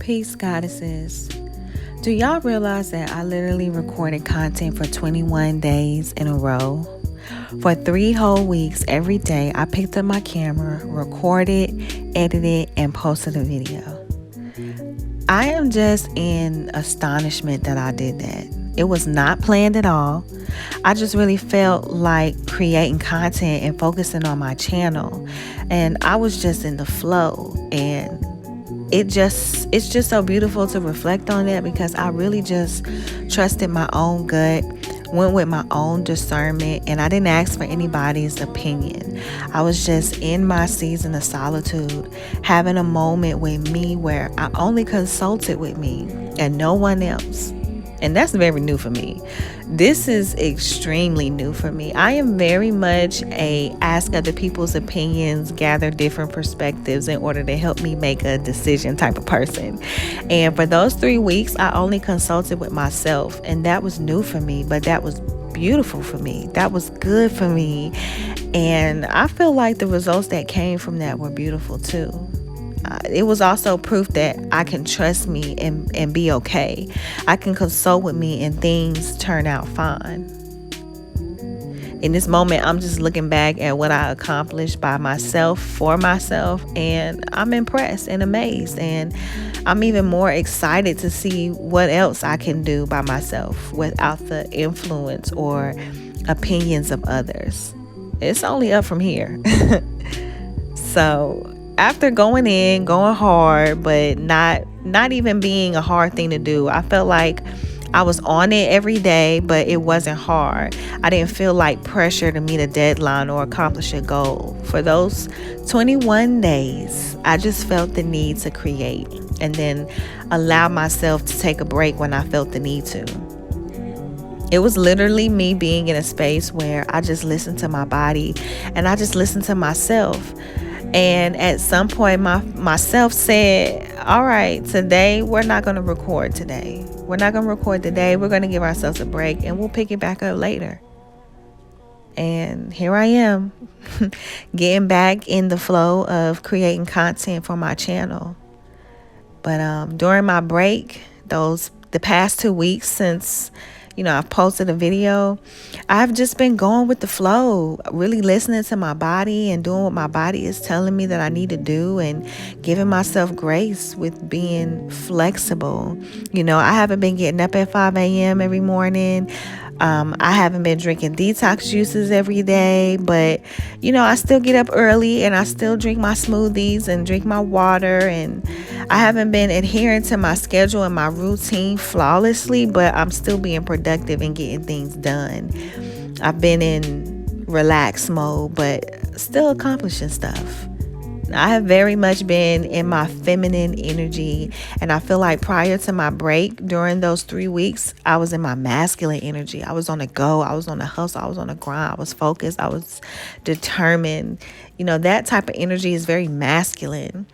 Peace, goddesses. Do y'all realize that I literally recorded content for 21 days in a row? For 3 whole weeks, every day, I picked up my camera, recorded, edited, and posted a video. I am just in astonishment that I did that. It was not planned at all. I just really felt like creating content and focusing on my channel. And I was just in the flow. And it's just so beautiful to reflect on that, because I really just trusted my own gut, went with my own discernment, and I didn't ask for anybody's opinion. I was just in my season of solitude, having a moment with me where I only consulted with me and no one else. And that's very new for me. This is extremely new for me. I am very much a ask other people's opinions, gather different perspectives in order to help me make a decision type of person. And for those 3 weeks, I only consulted with myself. And that was new for me, but that was beautiful for me. That was good for me. And I feel like the results that came from that were beautiful too. It was also proof that I can trust me and be okay. I can consult with me and things turn out fine. In this moment, I'm just looking back at what I accomplished by myself, for myself, and I'm impressed and amazed. And I'm even more excited to see what else I can do by myself without the influence or opinions of others. It's only up from here. So after going hard, but not even being a hard thing to do, I felt like I was on it every day, but it wasn't hard. I didn't feel like pressure to meet a deadline or accomplish a goal. For those 21 days, I just felt the need to create and then allow myself to take a break when I felt the need to. It was literally me being in a space where I just listened to my body and I just listened to myself. And at some point, myself said, all right, today, we're not going to record today. We're not going to record today. We're going to give ourselves a break and we'll pick it back up later. And here I am, getting back in the flow of creating content for my channel. But during my break, the past 2 weeks since I've posted a video, I've just been going with the flow, really listening to my body and doing what my body is telling me that I need to do, and giving myself grace with being flexible. I haven't been getting up at 5 a.m. every morning. I haven't been drinking detox juices every day, but I still get up early and I still drink my smoothies and drink my water, and I haven't been adhering to my schedule and my routine flawlessly, but I'm still being productive and getting things done. I've been in relaxed mode, but still accomplishing stuff. I have very much been in my feminine energy, and I feel like prior to my break during those 3 weeks, I was in my masculine energy. I was on the go, I was on the hustle, I was on the grind, I was focused, I was determined. That type of energy is very masculine.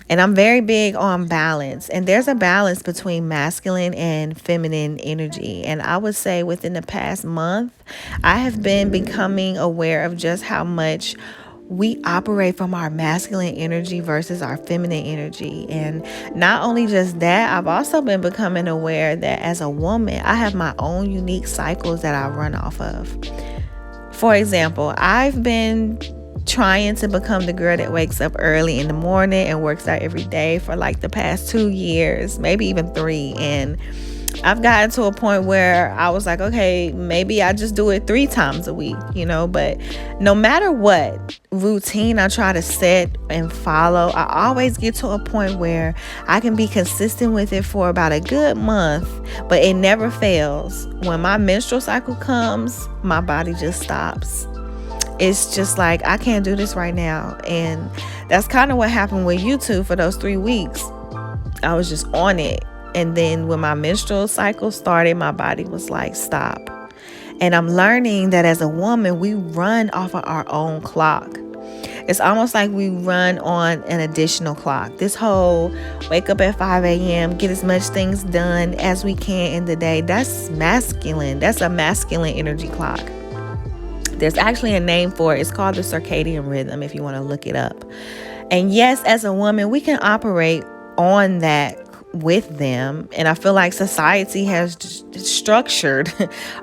And I'm very big on balance. And there's a balance between masculine and feminine energy. And I would say within the past month, I have been becoming aware of just how much we operate from our masculine energy versus our feminine energy. And not only just that, I've also been becoming aware that as a woman, I have my own unique cycles that I run off of. For example, I've been trying to become the girl that wakes up early in the morning and works out every day for like the past 2 years, maybe even 3. And I've gotten to a point where I was like, okay, maybe I just do it 3 times a week, but no matter what routine I try to set and follow, I always get to a point where I can be consistent with it for about a good month, but it never fails. When my menstrual cycle comes, my body just stops. It's just like, I can't do this right now. And that's kind of what happened with YouTube for those 3 weeks. I was just on it. And then when my menstrual cycle started, my body was like, stop. And I'm learning that as a woman, we run off of our own clock. It's almost like we run on an additional clock. This whole wake up at 5 a.m., get as much things done as we can in the day, that's masculine. That's a masculine energy clock. There's actually a name for it. It's called the circadian rhythm, if you want to look it up. And yes, as a woman, we can operate on that with them. And I feel like society has structured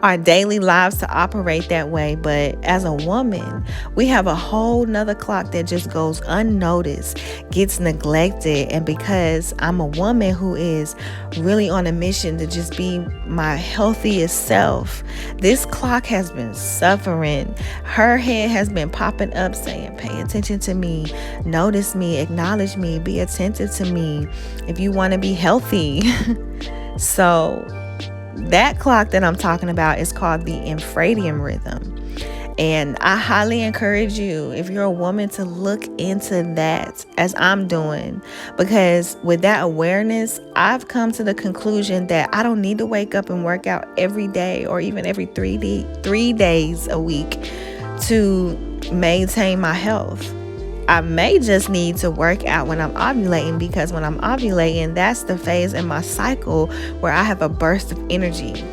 our daily lives to operate that way. But as a woman, we have a whole nother clock that just goes unnoticed, gets neglected. And because I'm a woman who is really on a mission to just be my healthiest self, this clock has been suffering. Her head has been popping up saying, pay attention to me, notice me, acknowledge me, be attentive to me if you want to be healthy. So that clock that I'm talking about is called the infradian rhythm. And I highly encourage you, if you're a woman, to look into that as I'm doing, because with that awareness, I've come to the conclusion that I don't need to wake up and work out every day or even every 3 days a week to maintain my health. I may just need to work out when I'm ovulating, because when I'm ovulating, that's the phase in my cycle where I have a burst of energy.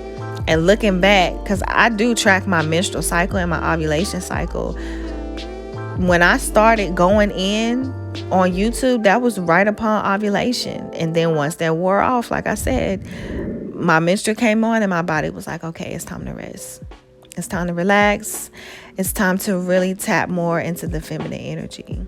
And looking back, because I do track my menstrual cycle and my ovulation cycle, when I started going in on YouTube, that was right upon ovulation. And then once that wore off, like I said, my menstrual came on and my body was like, okay, it's time to rest. It's time to relax. It's time to really tap more into the feminine energy.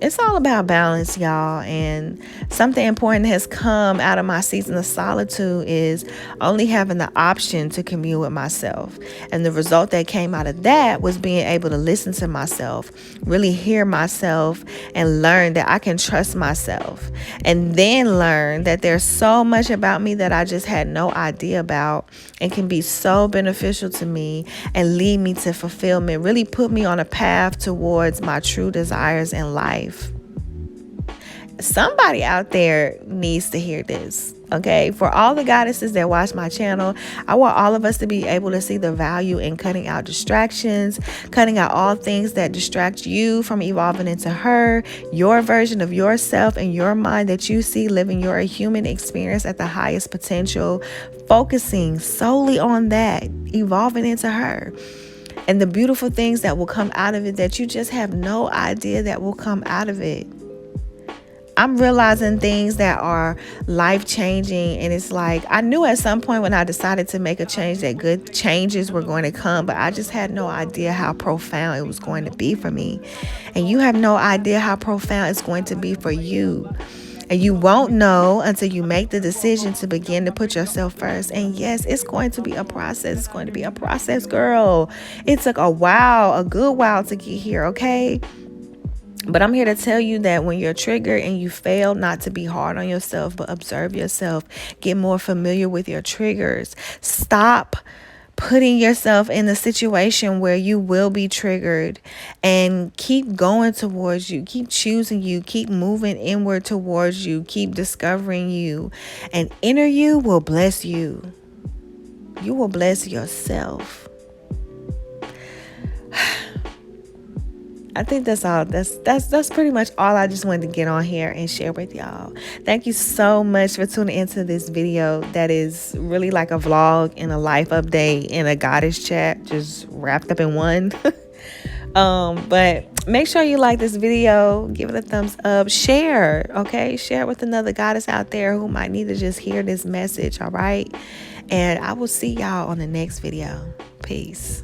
It's all about balance, y'all. And something important has come out of my season of solitude is only having the option to commune with myself. And the result that came out of that was being able to listen to myself, really hear myself, and learn that I can trust myself. And then learn that there's so much about me that I just had no idea about, and can be so beneficial to me and lead me to fulfillment, really put me on a path towards my true desires in life. Somebody out there needs to hear this, okay? For all the goddesses that watch my channel, I want all of us to be able to see the value in cutting out distractions, cutting out all things that distract you from evolving into her, your version of yourself and your mind that you see living your human experience at the highest potential, focusing solely on that, evolving into her. And the beautiful things that will come out of it that you just have no idea that will come out of it. I'm realizing things that are life-changing, and it's like I knew at some point when I decided to make a change that good changes were going to come, but I just had no idea how profound it was going to be for me. And you have no idea how profound it's going to be for you. And you won't know until you make the decision to begin to put yourself first. And yes, it's going to be a process. It's going to be a process, girl. It took a while, a good while to get here, okay? But I'm here to tell you that when you're triggered and you fail, not to be hard on yourself, but observe yourself. Get more familiar with your triggers. Stop putting yourself in a situation where you will be triggered, and keep going towards you. Keep choosing you. Keep moving inward towards you. Keep discovering you. And inner you will bless you. You will bless yourself. I think that's all. That's pretty much all I just wanted to get on here and share with y'all. Thank you so much for tuning into this video that is really like a vlog and a life update and a goddess chat just wrapped up in one. But make sure you like this video, give it a thumbs up, share, okay? Share with another goddess out there who might need to just hear this message, all right? And I will see y'all on the next video. Peace.